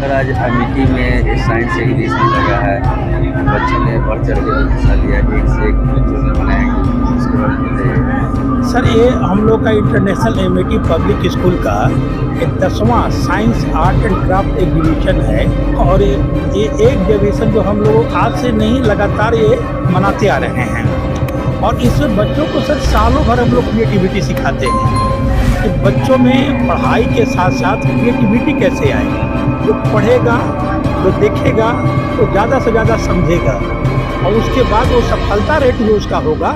Sir आज अमेठी में science exhibition लगा है, बच्चों ने बढ़ चढ़ के हिस्सा लिया, एक से एक बच्चों ने बनाया, उसके बारे में बताइए। सर ये हम लोग का इंटरनेशनल अमेठी पब्लिक स्कूल का एक 10वां science art and craft exhibition है और ये एग्जीबिशन जो हम लोग आज से नहीं लगातार ये मनाते आ रहे हैं और इसमें बच्चों को सर सालों भर हम लोग क्रिएटिविटी सिखाते हैं कि बच्चों में पढ़ाई के साथ साथ क्रिएटिविटी कैसे आए। जो पढ़ेगा, जो देखेगा तो ज़्यादा से ज़्यादा समझेगा और उसके बाद वो सफलता रेट जो उसका होगा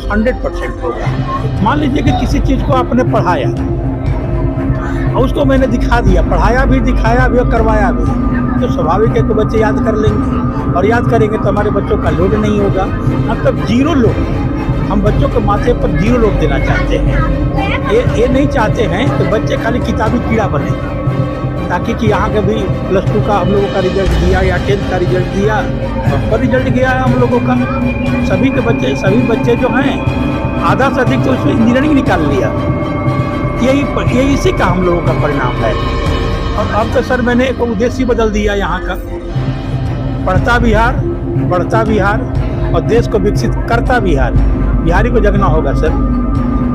100% होगा। मान लीजिए कि किसी चीज़ को आपने पढ़ाया और उसको मैंने दिखा दिया, पढ़ाया भी, दिखाया भी और करवाया भी, तो स्वाभाविक है कि बच्चे याद कर लेंगे और याद करेंगे तो हमारे बच्चों का लोड नहीं होगा। मतलब जीरो लोड, हम बच्चों के माथे पर जीरो लोड देना चाहते हैं। ये नहीं चाहते हैं कि बच्चे खाली किताबी कीड़ा बने, ताकि कि यहाँ के भी +2 का हम लोगों का रिजल्ट दिया या 10th का रिजल्ट दिया, और रिजल्ट गया है हम लोगों का। सभी बच्चे जो हैं आधा से अधिक तो उसमें इंजीनियरिंग निकाल लिया। यही इसी का हम लोगों का परिणाम है। और अब तो सर मैंने एक उद्देश्य बदल दिया यहाँ का, पढ़ता बिहार, बढ़ता बिहार और देश को विकसित करता बिहार। बिहारी को जगना होगा सर,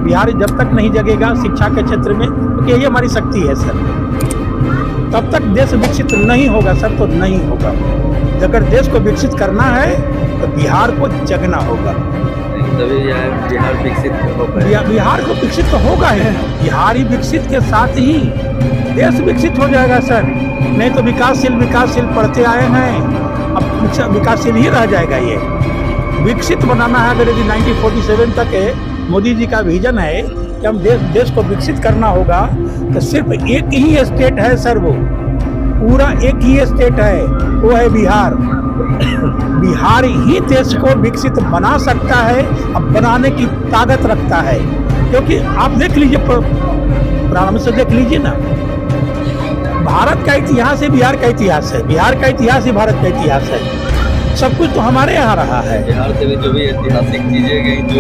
बिहारी जब तक नहीं जगेगा शिक्षा के क्षेत्र में, क्योंकि यही हमारी शक्ति है सर, तब तक देश विकसित नहीं होगा सर, तो नहीं होगा। अगर देश को विकसित करना है तो बिहार को जगना होगा, तभी बिहार विकसित होगा। बिहार को विकसित तो होगा ही, बिहारी विकसित के साथ ही देश विकसित हो जाएगा सर। नहीं तो विकासशील पढ़ते आए हैं, अब विकासशील ही रह जाएगा। ये विकसित बनाना है। अगर यदि 1947 तक मोदी जी का विजन है कि हम देश को विकसित करना होगा, तो सिर्फ एक ही स्टेट है सर, वो पूरा एक ही स्टेट है, वो है बिहार। बिहार ही देश को विकसित बना सकता है, अब बनाने की ताकत रखता है। क्योंकि आप देख लीजिए, प्रारंभ से देख लीजिए ना, भारत का इतिहास ही बिहार का इतिहास है, बिहार का इतिहास ही भारत का इतिहास है। सब कुछ तो हमारे यहाँ रहा है। बिहार से भी जो भी ऐतिहासिक चीजें गई, जो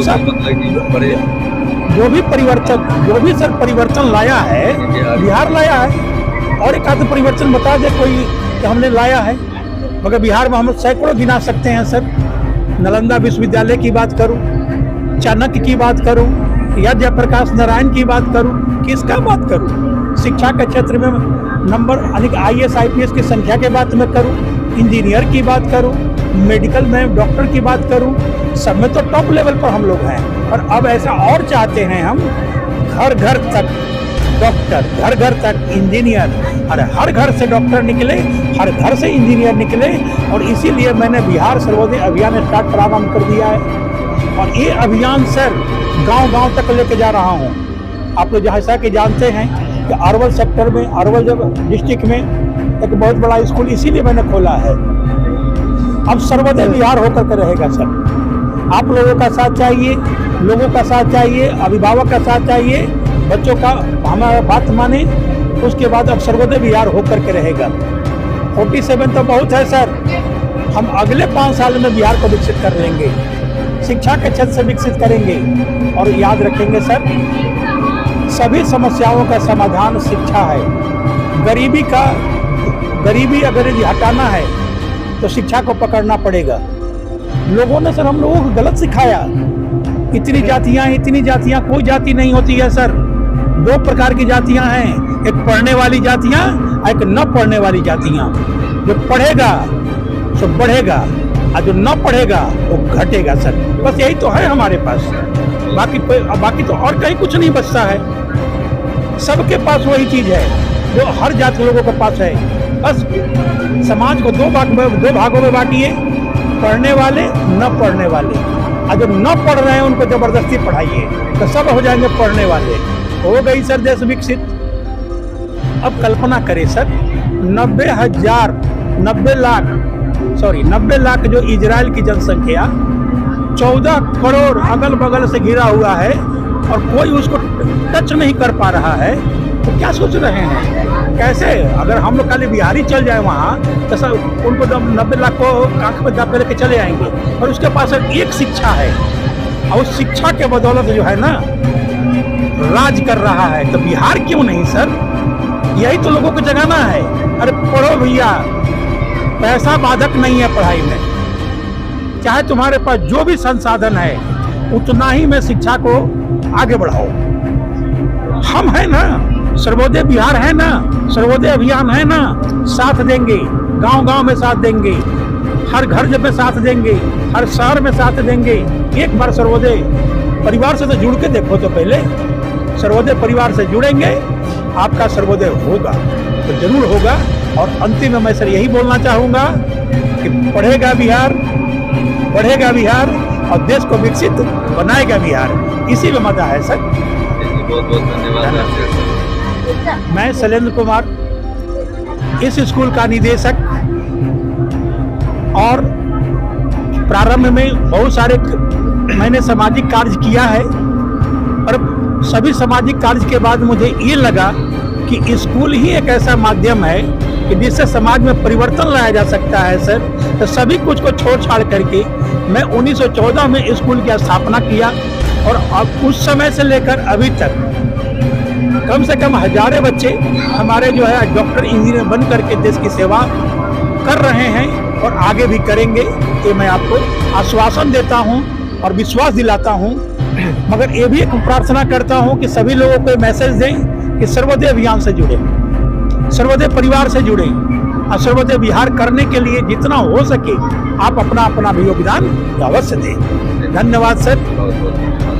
भी सर परिवर्तन लाया है, बिहार लाया है। और एक आध परिवर्तन बता दे कोई कि हमने लाया है, मगर बिहार में हम सैकड़ों गिना सकते हैं सर। नालंदा विश्वविद्यालय की बात करूं, चाणक्य की बात करूं या जयप्रकाश नारायण की बात करूं, किसका बात करूं? शिक्षा के क्षेत्र में नंबर अनेक IAS IPS की संख्या के बात में करूं, इंजीनियर की बात करूं, मेडिकल में डॉक्टर की बात करूं, सब में तो टॉप लेवल पर हम लोग हैं। और अब ऐसा और चाहते हैं हम, घर घर तक डॉक्टर, घर घर तक इंजीनियर, और हर घर से डॉक्टर निकले, हर घर से इंजीनियर निकले। और इसीलिए मैंने बिहार सर्वोदय अभियान स्टार्ट प्रारंभ कर दिया है। और ये अभियान सर गांव-गांव तक लेके जा रहा हूँ। आप लोग जैसा कि जानते हैं कि अरवल सेक्टर में, अरवल डिस्ट्रिक्ट में एक बहुत बड़ा स्कूल इसीलिए मैंने खोला है। अब सर्वोदय बिहार होकर के रहेगा सर। आप लोगों का साथ चाहिए, लोगों का साथ चाहिए, अभिभावक का साथ चाहिए, बच्चों का हमारा बात माने, उसके बाद अब सर्वोदय बिहार होकर के रहेगा। 47 तो बहुत है सर, हम अगले 5 साल में बिहार को विकसित कर लेंगे, शिक्षा के क्षेत्र से विकसित करेंगे। और याद रखेंगे सर, सभी समस्याओं का समाधान शिक्षा है। गरीबी अगर यदि हटाना है तो शिक्षा को पकड़ना पड़ेगा। लोगों ने सर हम लोगों को गलत सिखाया, इतनी जातियां, कोई जाति नहीं होती है सर। 2 प्रकार की जातियां हैं, एक पढ़ने वाली जातियां, एक न पढ़ने वाली जातियां। जो पढ़ेगा तो बढ़ेगा और जो न पढ़ेगा वो घटेगा सर। बस यही तो है हमारे पास, बाकी तो और कहीं कुछ नहीं बचता है। सबके पास वही चीज है जो हर जाति के लोगों के पास है। बस समाज को 2 भागों में बांटिए, पढ़ने वाले, न पढ़ने वाले। और जो न पढ़ रहे हैं उनको जबरदस्ती पढ़ाइए, तो सब हो जाएंगे पढ़ने वाले। हो गई सर देश विकसित। अब कल्पना करें सर, 90 लाख जो इजराइल की जनसंख्या, 14 करोड़ अगल बगल से घिरा हुआ है और कोई उसको टच नहीं कर पा रहा है, तो क्या सोच रहे हैं? कैसे अगर हम लोग खाली बिहारी चल जाए वहाँ, तो सर उनको 90 लाख को आंख में दाब लेके चले आएंगे। और उसके पास एक शिक्षा है, और उस शिक्षा के बदौलत जो है ना राज कर रहा है। तो बिहार क्यों नहीं सर? यही तो लोगों को जगाना है। अरे पढ़ो भैया, पैसा बाधक नहीं है पढ़ाई में। चाहे तुम्हारे पास जो भी संसाधन है उतना ही में शिक्षा को आगे बढ़ाओ। हम है ना, सर्वोदय बिहार है ना, सर्वोदय अभियान है ना, साथ देंगे, गांव-गांव में साथ देंगे, हर घर में साथ देंगे, हर शहर में साथ देंगे। एक बार सर्वोदय परिवार से तो जुड़ के देखो। तो पहले सर्वोदय परिवार से जुड़ेंगे, आपका सर्वोदय होगा तो जरूर होगा। और अंतिम में मैं सर यही बोलना चाहूँगा कि पढ़ेगा बिहार, बढ़ेगा बिहार और देश को विकसित बनाएगा बिहार। इसी में मजा है सर। बहुत बहुत धन्यवाद। मैं शैलेंद्र कुमार, इस स्कूल का निदेशक, और प्रारंभ में बहुत सारे मैंने सामाजिक कार्य किया है, पर सभी सामाजिक कार्य के बाद मुझे ये लगा कि स्कूल ही एक ऐसा माध्यम है कि जिससे समाज में परिवर्तन लाया जा सकता है सर। तो सभी कुछ को छोड़ छाड़ करके मैं 1914 में स्कूल की स्थापना किया, और अब उस समय से लेकर अभी तक कम से कम हजारों बच्चे हमारे जो है डॉक्टर इंजीनियर बन करके देश की सेवा कर रहे हैं और आगे भी करेंगे। ये मैं आपको आश्वासन देता हूँ और विश्वास दिलाता हूँ। मगर ये भी एक प्रार्थना करता हूँ कि सभी लोगों को मैसेज दें कि सर्वोदय अभियान से जुड़े, सर्वोदय परिवार से जुड़े, और सर्वोदय बिहार करने के लिए जितना हो सके आप अपना अपना भी योगदान अवश्य दें। धन्यवाद सर। बहुत बहुत